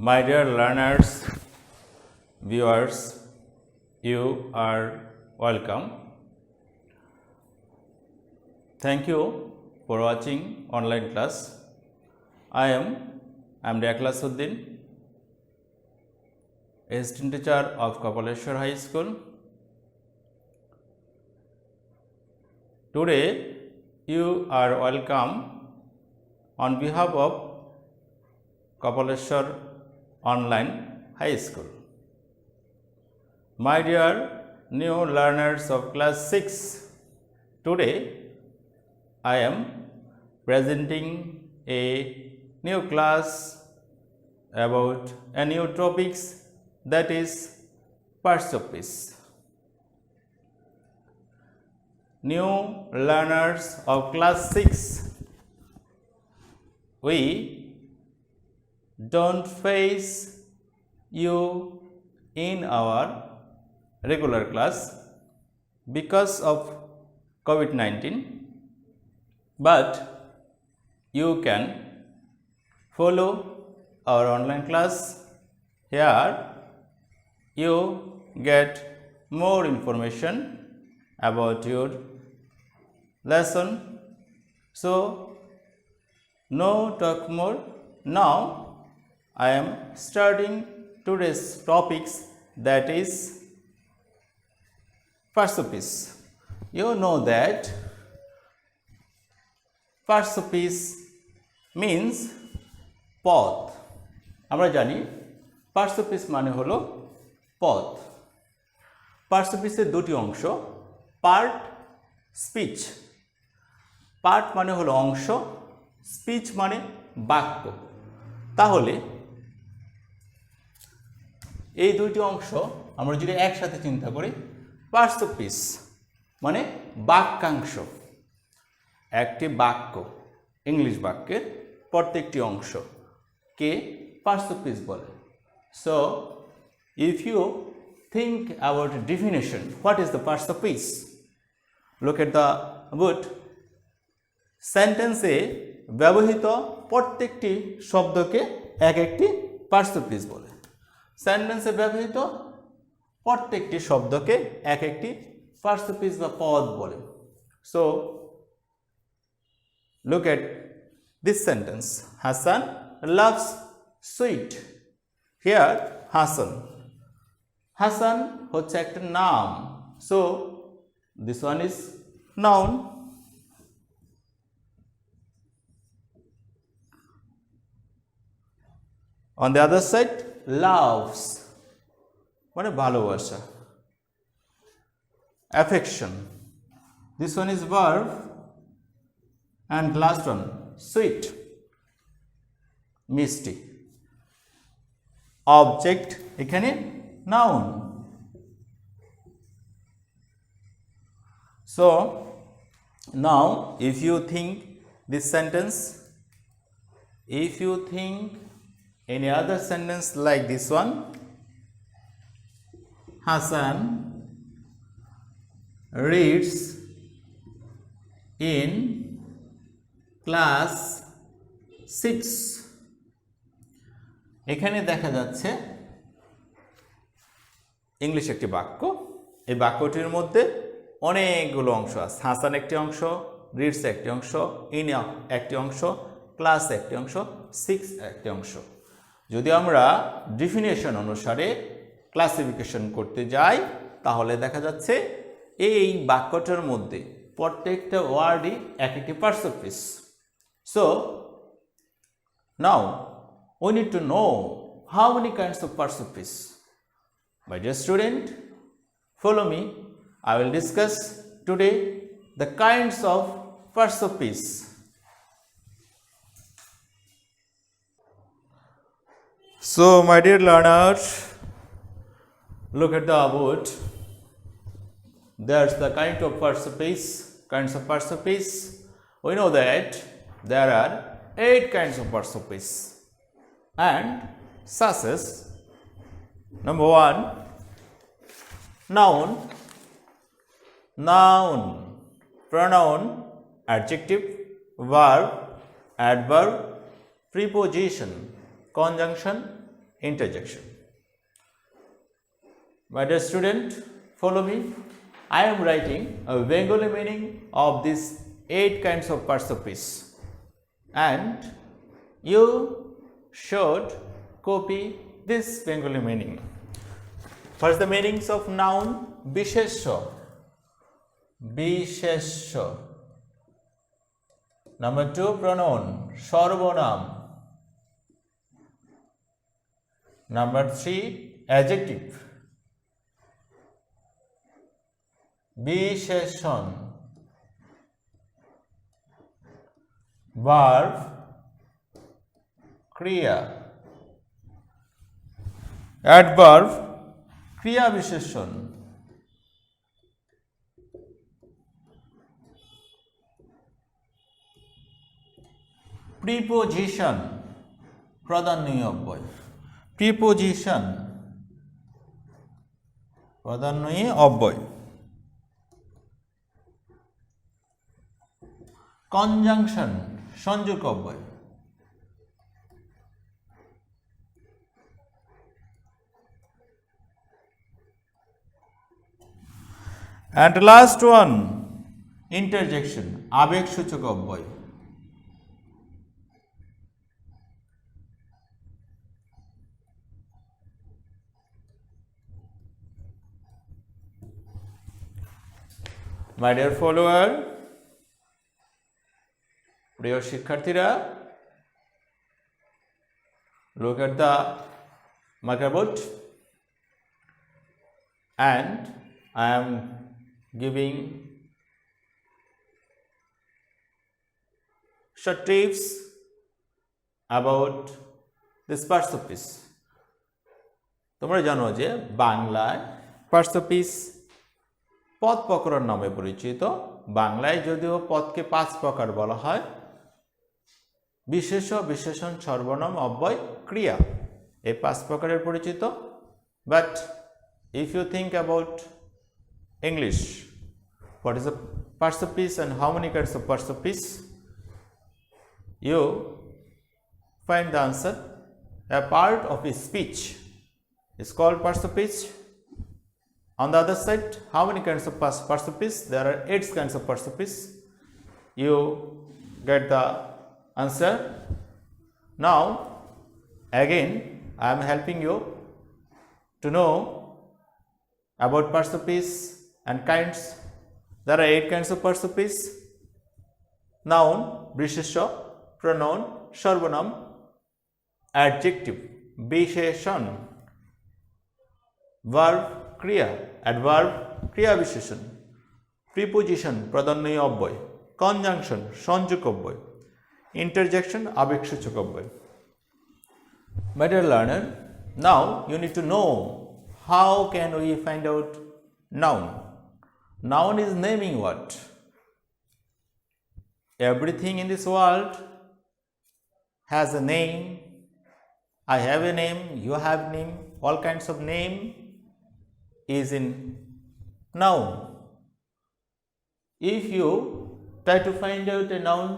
My dear learners, viewers, you are welcome. Thank you for watching online class. I am Amdi Akhlasuddin, assistant teacher of Kapaleshwar High School. Today you are welcome on behalf of Kapaleshwar Online High School. My dear new learners of class 6, today I am presenting a new class about a new topics, that is parts of speech. New learners of class 6, we don't face you in our regular class because of COVID-19, but you can follow our online class. Here you get more information about your lesson. So no talk more. Now I am starting today's topics, that is parts of speech. You know that parts of speech means পদ। আমরা জানি parts of speech মানে হলো পদ। parts of speech এর দুটি অংশ, part, speech. Part মানে হলো অংশ, স্পিচ মানে বাক্য। তাহলে এই দুইটি অংশ আমরা যদি একসাথে চিন্তা করি, পার্টস অফ স্পিচ মানে বাক্যাংশ। একটি বাক্য, ইংলিশ বাক্যের প্রত্যেকটি অংশকে পার্টস অফ স্পিচ বলে। So if you think about definition, what is the parts of speech? Look at the book. সেন্টেন্সে ব্যবহৃত প্রত্যেকটি শব্দকে এক একটি পার্টস অফ স্পিচ বলে। সেন্টেন্সে ব্যবহৃত প্রত্যেকটি শব্দকে এক একটি পার্টস অফ স্পিচ বা পদ বলে। So look at this sentence. Hassan loves sweet. Here Hassan হচ্ছে একটা নাম, so this one is noun. On the other side, loves মানে ভালোবাসা, affection. This one is verb, and last one sweet, মিষ্টি। object এখানে noun. So now if you think this sentence, if you think any other sentence like this one, Hassan reads in class 6, এখানে দেখা যাচ্ছে English একটি বাক্য। এই বাক্যটির মধ্যে অনেকগুলো অংশ আছে। হাসান একটি অংশ, রিডস একটি অংশ, ইন একটি অংশ, ক্লাস একটি অংশ, 6 একটি অংশ। যদি আমরা ডেফিনেশন অনুসারে ক্লাসিফিকেশন করতে যাই, তাহলে দেখা যাচ্ছে এই বাক্যটার মধ্যে প্রত্যেকটা ওয়ার্ডই এক একটি parts of speech. So now we need to know how many kinds of parts of speech. My dear student, follow me. I will discuss today the kinds of parts of speech. So my dear learners, look at the above. There's the kind of parts of speech, kinds of parts of speech. We know that there are 8 kinds of parts of speech, and such as number 1, noun, pronoun, adjective, verb, adverb, preposition, conjunction, interjection. My dear student, follow me. I am writing a Bengali meaning of these 8 kinds of parts of speech, and you should copy this Bengali meaning. First, the meanings of noun bishesho. Bishesho. Number 2, pronoun সর্বনাম. Number 3, adjective বিশেষণ. verb ক্রিয়া. adverb ক্রিয়া বিশেষণ. preposition প্রাধান্য অব্যয়. preposition প্রাধান্য অব্যয়. conjunction সংযোগ অব্যয়. and last one, interjection আবেগসূচক অব্যয়. My dear follower, প্রিয় শিক্ষার্থীরা, look at the marker board and I am giving short tips about this parts of speech. তোমরা জানো যে বাংলায় parts of speech পদ প্রকরণ নামে পরিচিত. বাংলায় যদিও পদকে 5 প্রকার বলা হয়: বিশেষ্য, বিশেষণ, সর্বনাম, অব্যয়, ক্রিয়া. এই 5 প্রকারের পরিচিত. But if you think about English, what is a parts of speech and how many kinds of parts of speech, you find the answer. A part of a speech is called parts of speech. On the other side, how many kinds of parts of speech? There are 8 kinds of parts of speech. You get the answer. Now, again, I am helping you to know about parts of speech and kinds. There are 8 kinds of parts of speech: noun, bishesho, pronoun, সর্বনাম, adjective, বিশেষণ, verb, ক্রিয়া, adverb, ক্রিয়া বিশেষণ, preposition, প্রাধান্য অব্যয়, conjunction, সংযোগ অব্যয়, interjection, আবেগসূচক অব্যয়. My dear learner, now you need to know how can we find out noun. Noun is naming what? Everything in this world has a name. I have a name, you have name, all kinds of name is in noun. If you try to find out a noun,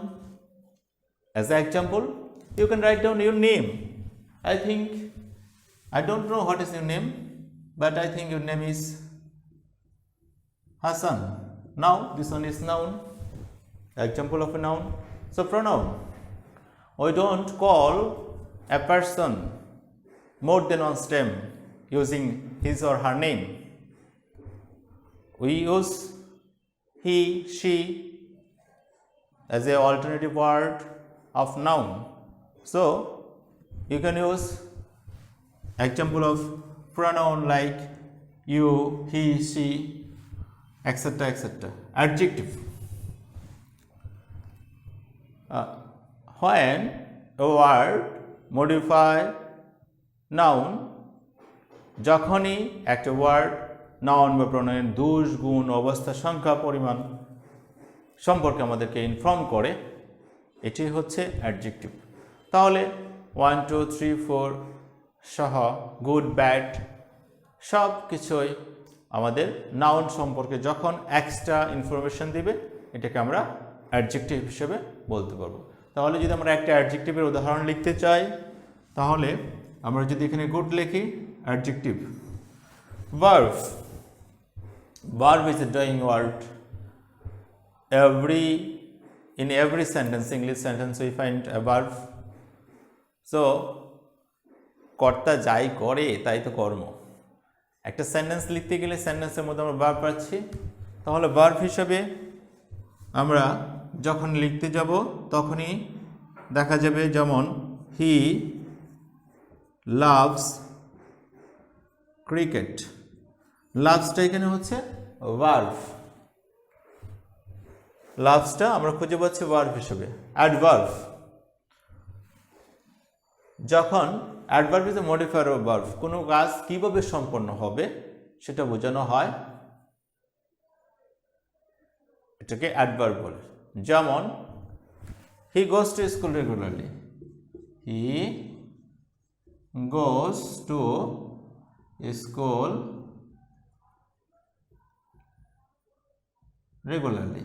as an example, you can write down your name. I don't know what is your name, but I think your name is Hassan. Now this one is noun, example of a noun. So pronoun, we don't call a person more than one stem using his or her name. We use he, she as an alternative word of noun. So you can use example of pronoun like you, he, she, etc., etc. Adjective, when a word modify noun, যখনই একটা word noun বা প্রণয়ের দোষ, গুণ, অবস্থা, সংখ্যা, পরিমাণ সম্পর্কে আমাদেরকে ইনফর্ম করে, এটি হচ্ছে অ্যাডজেক্টিভ. তাহলে 1, 2, 3, 4 সহ গুড, ব্যাড সব কিছুই আমাদের নাউন সম্পর্কে যখন এক্সট্রা ইনফরমেশন দিবে, এটাকে আমরা অ্যাডজেক্টিভ হিসেবে বলতে পারবো. তাহলে যদি আমরা একটা অ্যাডজেক্টিভের উদাহরণ লিখতে চাই, তাহলে আমরা যদি এখানে গুড লিখি adjective. Verb, verb is a doing word. In every sentence, English sentence, we find a verb. So কর্তা যাই করে তাই তো কর্ম। একটা সেন্টেন্স লিখতে গেলে সেন্টেন্সের মধ্যে আমরা ভার্ব পাচ্ছি, তাহলে ভার্ব হিসাবে আমরা যখন লিখতে যাব তখনই দেখা যাবে, যেমন হি লাভস ক্রিকেট। লাভসটা এখানে হচ্ছে ভার্ব, লাভসটা আমরা খুঁজে পাচ্ছি ভার্ব হিসেবে। অ্যাডভার্ব, যখন adverb is a modifier of verb, কোনো কাজ কিভাবে সম্পন্ন হবে সেটা বোঝানো হয়, এটাকে অ্যাডভার্ব বলে। যেমন he goes to school regularly, he goes to school regularly.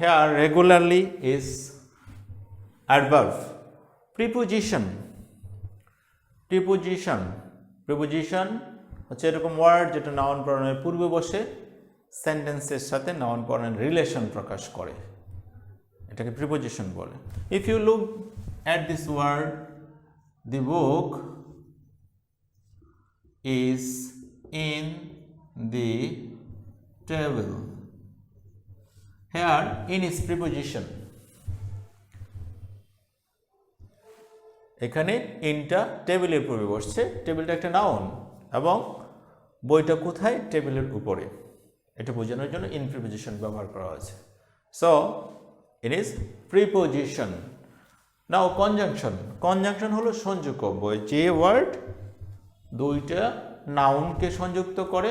Here regularly is adverb. Preposition, preposition হচ্ছে এরকম ওয়ার্ড যেটা নাউন প্রনাউনের পূর্বে বসে সেন্টেন্সের সাথে নাউন প্রনাউনের রিলেশন প্রকাশ করে, এটাকে প্রিপোজিশন বলে। If you look at this word, the book is in the table. Here in is preposition. এখানে ইনটা টেবিলের পূর্বে বসছে, টেবিলটা একটা নাউন এবং বইটা কোথায়, টেবিলের উপরে, এটা বোঝানোর জন্য ইন প্রিপোজিশন ব্যবহার করা হয়েছে। So it is preposition. Now conjunction, conjunction হলো সংযোজক অব্যয়, যে ওয়ার্ড দুইটা নাউনকে সংযুক্ত করে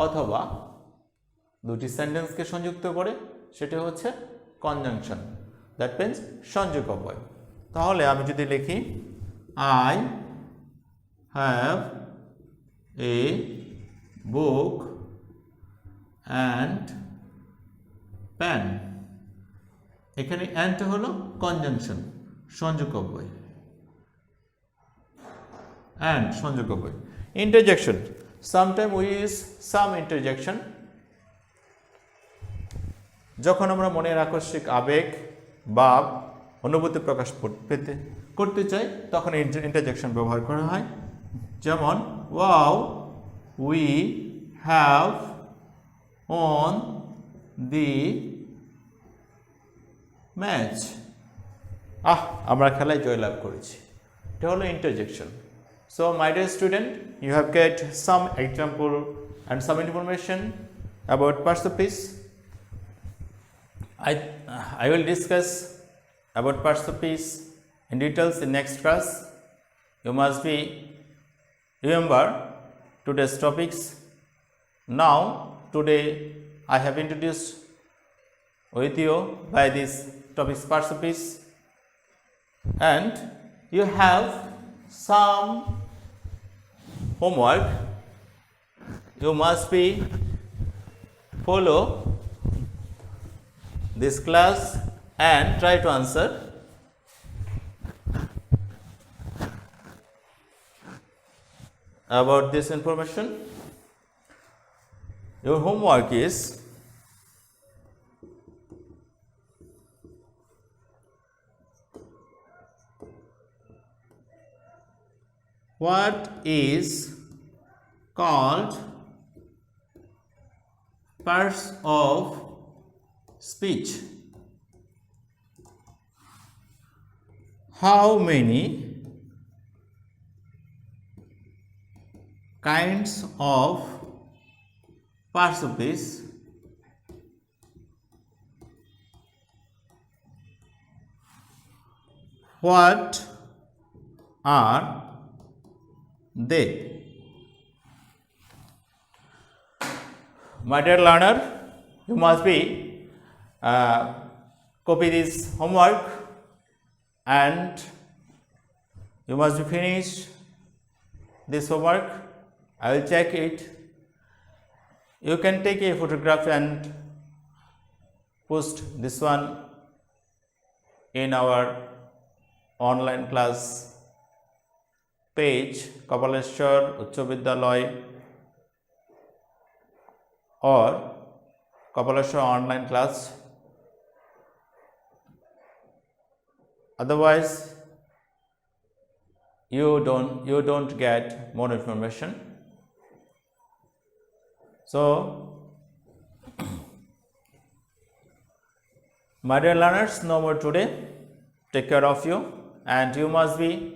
অথবা দুটি সেন্টেন্সকে সংযুক্ত করে, সেটা হচ্ছে কনজাংশন, দ্যাট মিন্স সংযোজক অব্যয়। তাহলে আমি যদি লিখি I have a book and pen, এখানে অ্যান্ড হলো কনজাংশন, সংযোজক অব্যয়, অ্যান্ড সংযোজক অব্যয়। Interjection, sometime we use some interjection, যখন আমরা মনের আকস্মিক আবেগ বা অনুভূতি প্রকাশ করতে চাই তখন ইন্টারজেকশন ব্যবহার করা হয়। যেমন wow we have on the match, আমরা খেলায় জয়লাভ করেছি, এটা হলো interjection. So my dear student, you have get some example and some information about parts I will discuss about parts of speech in details in next class. You must be remember today's topics. Now today I have introduced with you by these topics parts of speech, and you have some homework. You must be follow this class and try to answer about this information. Your homework is what is called parts of speech? How many kinds of parts of speech? What are they? My dear learner, you must be copy this homework and you must be finished this homework. I will check it. You can take a photograph and post this one in our online class page Kapaleshwar Uccha Vidyalaya or Kapaleshwar online class. Otherwise, you don't get more information. So, my dear learners, no more today. Take care of you, and you must be